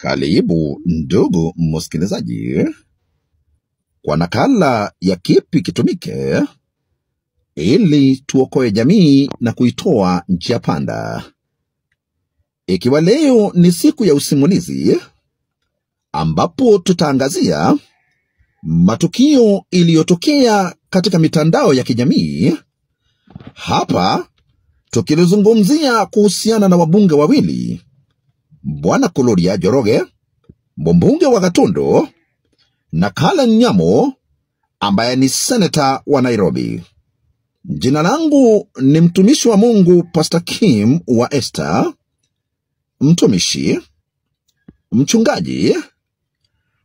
Karibu ndugu msikilizaji kwa nakala ya Kipi Kitumike ili tuokoe jamii na kuitoa njia panda. Ikiwa leo ni siku ya usimulizi ambapo tutaangazia matukio iliyotokea katika mitandao ya kijamii, hapa tukilizungumzia kuhusiana na wabunge wawili, Bwana Kuria Njoroge, mbunge wa Gatundu, na Kalen Nyamo ambaye ni seneta wa Nairobi. Jina langu ni mtumishi wa Mungu Pastor Kim wa Esther, mtumishi, mchungaji,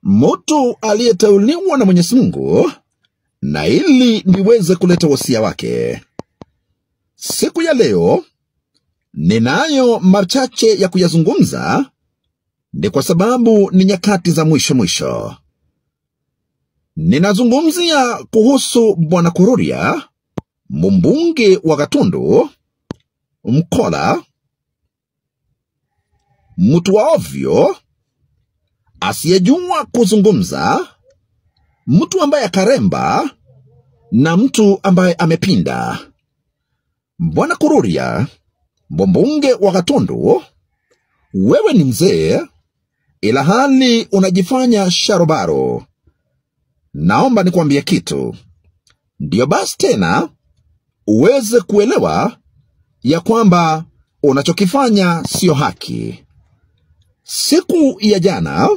mtu aliyeteuliwa na Mwenyezi Mungu na ili niweze kuleta wasia wake. Siku ya leo ninayo machache ya kuyazungumza, ni kwa sababu ni nyakati za mwisho. Ninazungumzia kuhusu Bwana Kuria, mbunge wa Gatundu, mkola, mtu wa ovyo, asiyejua kuzungumza, mtu ambaye akaremba, na mtu ambaye amepinda. Bwana Kuria, mbunge wa Gatundu, wewe ni mzee ila hali unajifanya sharobaro. Naomba nikwambie kitu, ndio basi tena uweze kuelewa ya kwamba unachokifanya sio haki. Siku ya jana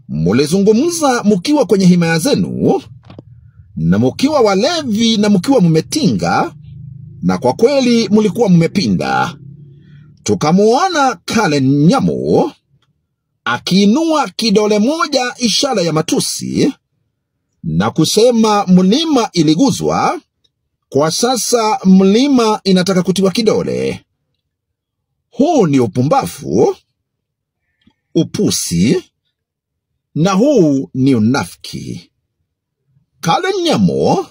mulizungumza mukiwa kwenye himaya zenu, na mukiwa walevi na mukiwa mumetinga, na kwa kweli mulikuwa mmepinda. Tukamuona Kalen Nyamo akiinua kidole moja ishara ya matusi na kusema mlima iliguzwa, kwa sasa mlima inataka kutiwa kidole. Huu ni upumbafu, upusi, na huu ni unafiki. Kalen Nyamo,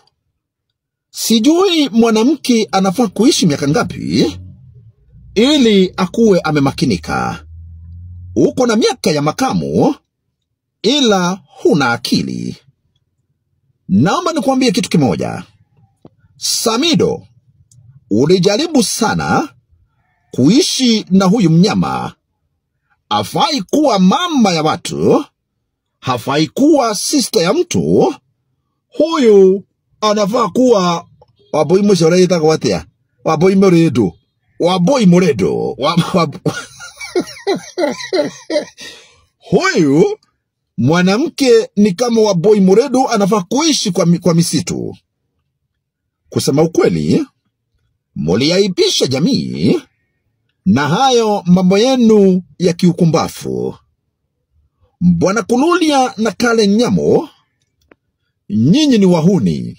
sijui mwanamke anafaa kuishi miaka ngapi ili akuwe amemakinika. Uko na miaka ya makamu ila huna akili. Naomba nikwambie kitu kimoja. Samido, ulijaribu sana kuishi na huyu mnyama. Hafai kuwa mama ya watu, hafai kuwa sister ya mtu. Huyu anafaa kuwa waboi mshoreta kwa watea, waboi moredo, waboi moredo, huyu mwanamke ni kama waboi moredo, anafaa kuishi kwa misitu. Kusema ukweli, muliaibisha jamii na hayo mambo yenu ya kiukumbafu. Bwana Kuria na Kalen Nyamo, nyinyi ni wahuni.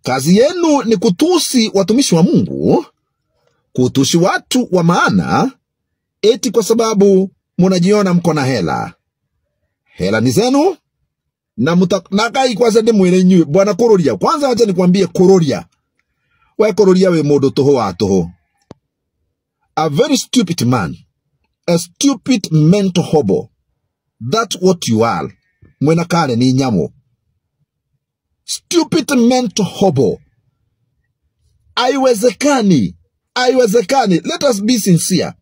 Kazi yenu ni kutusi watumishi wa Mungu, kutusi watu wa maana, eti kwa sababu munajiona mko na hela. Hela ni zenu, na nakai kwa zende mwele nyu. Bwana Kuria, kwanza wacha nikwambie Kuria. We Kuria, we modo toho wa toho. A very stupid man. A stupid mental hobo. That's what you are. Mwena Kalen Nyamo. Stupid mental hobo. Haiwezekani. Let us be sincere.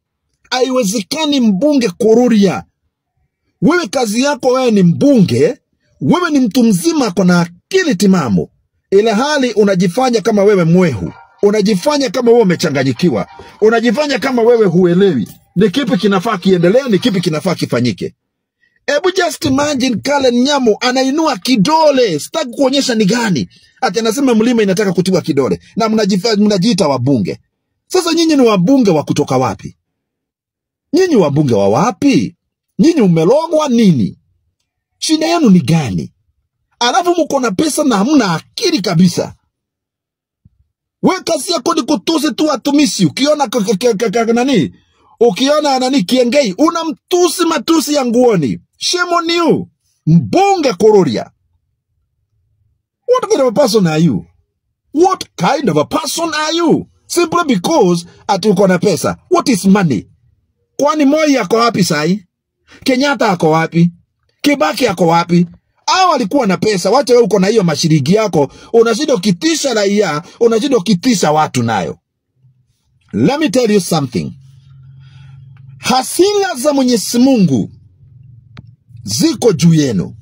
Haiwezekani mbunge Kuria. Wewe kazi yako wewe ni mbunge, wewe ni mtu mzima kona akili timamu, ile hali unajifanya kama wewe mwehu, unajifanya kama wewe umechanganyikiwa, unajifanya kama wewe huelewi ni kipi kinafaa kiendelee, ni kipi kinafaa kifanyike. Ebu just imagine Kalen Nyamo anainua kidole, sitaki kuonyesha ni gani, ati anasema mlima inataka kutiwa kidole, na mnajiita wabunge. Sasa nyinyi ni wabunge wa kutoka wapi? Nyinyi wabunge wa wapi? Nyinyi umelogwa nini? Shida yenu ni gani? Alafu mko na pesa na hamna akili kabisa. Wewe kazi yako ni kutusi tu watumishi. Ukiona Kiengei unamtusi matusi ya nguoni. Shame on you, mbunge Kuria. What kind of a person are you? What kind of a person are you? Simply because ati uko na pesa. What is money? Kwani Moi yako wapi sai? Kenyatta ako wapi? Kibaki ako wapi? Hao walikuwa na pesa. Wacha wewe uko na hiyo mashiriki yako, unashinda ukitisha raia, unashinda ukitisha watu nayo. Let me tell you something. Hasira za Mwenyezi Mungu ziko juu yenu.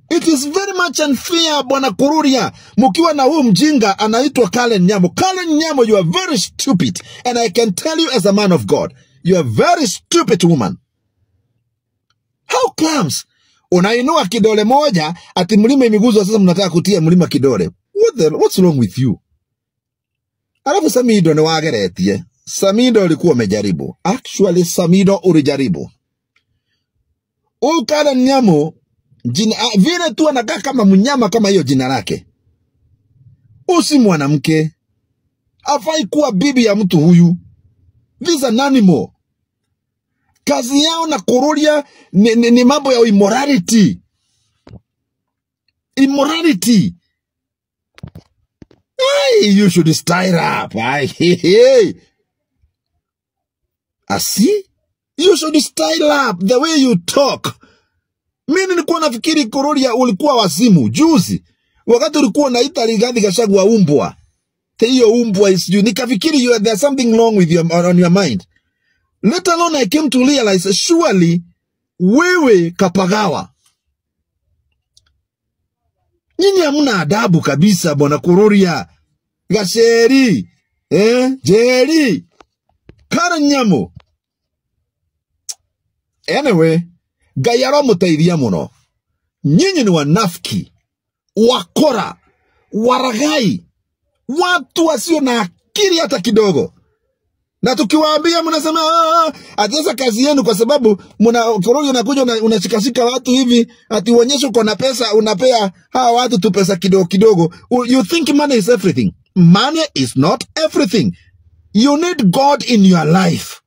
It is very much unfair, Bwana Kururia, mukiwa na huyu mjinga anaitwa Karen Nyamo. Karen Nyamo, you are very stupid. And I can tell you as a man of God, you are a very stupid woman. How comes? Unainua kidole moja, ati mlima imeguzwa, sasa mnataka kutia mlima kidole. What's wrong with you? Alafu Samido ni wageretie. Samido ulikuwa umejaribu. Actually, Samido ulijaribu. Karen Nyamo, vile tu anakaa kama mnyama kama hiyo jina lake. Usi mwanamke. Hafai kuwa bibi ya mtu huyu. This is an animal. Kazi yao na Kururia ni mambo ya immorality. Immorality. Hey, you should style up. Hey. See? You should style up the way you talk. Mimi nilikuwa nafikiri Kururia ulikuwa wazimu juzi. Wakati ulikuwa unaita Rigathi Gachagua umbwa. Hiyo umbwa is you. Nikafikiri there's something wrong with on your mind. Let alone I came to realize, surely, wewe Kapagawa. Nyinyi hamna adabu kabisa, Bwana Kururia. Gacheri. Jerry. Karen Nyamo. Anyway, Gayaro mutaidia muno. Nyinyi ni wanafiki, wakora, waragai, watu wasio na akili hata kidogo. Na tukiwaambia mnasema atesa kazi yenu kwa sababu Kururia unakuja unashikashika watu hivi ati uonyeshe uko na pesa, unapea hawa watu tu pesa kidogo kidogo. You think money is everything. Money is not everything. You need God in your life.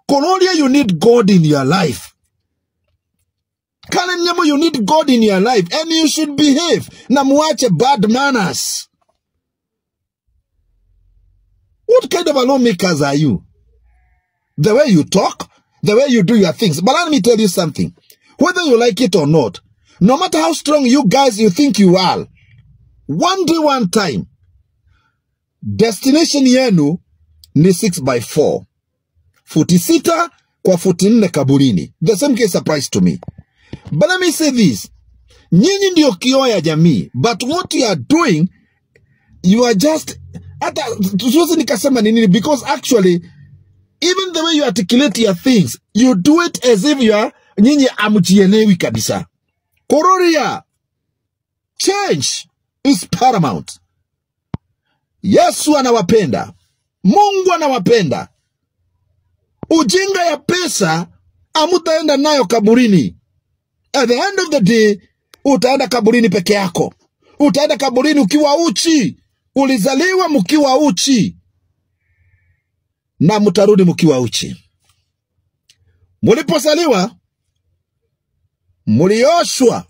Kururia, you need God in your life. Karen Nyamo, you need God in your life and you should behave. Na muache bad manners. What kind of a lawmakers are you? The way you talk, the way you do your things. But let me tell you something. Whether you like it or not, no matter how strong you guys you think you are, one day, one time, destination yenu ni 6x4. Futi sita kwa futi 4 kaburini. The same case applies to me. But let me say this. Nyinyi ndio kioo ya jamii. But what you are doing, you are just... Because actually, even the way you articulate your things, you do it as if you are... Nyinyi amujielewi kabisa. Kururia, change is paramount. Yesu anawapenda. Mungu anawapenda. Ujinga ya pesa amutaenda nayo kaburini. At the end of the day, utaenda kaburini peke yako. Utaenda kaburini ukiwa uchi. Ulizaliwa mkiwa uchi. Na mutarudi mkiwa uchi. Mulipozaliwa, mulioshwa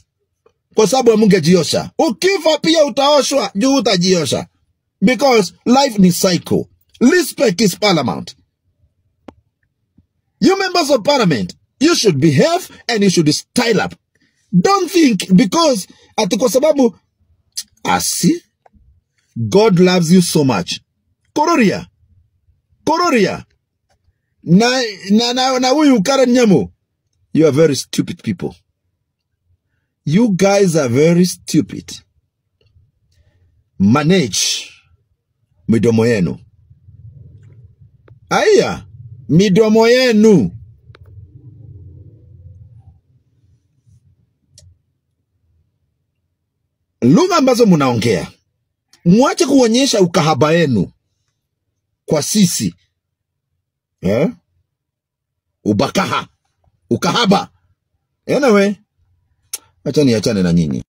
kwa sababu hamungejiosha. Ukifa pia utaoshwa, juu utajiosha. Because life ni cycle. Respect is paramount. You members of parliament, you should behave and you should style up. Don't think because ati kwa sababu see, God loves you so much. Kururia. Na huyu Karen Nyamo, you are very stupid people. You guys are very stupid. Manage midomo yenu. Aya, midomo yenu. Lugha ambazo munaongea, muache kuonyesha ukahaba yenu kwa sisi. Ukahaba. Anyway, achane na nyinyi.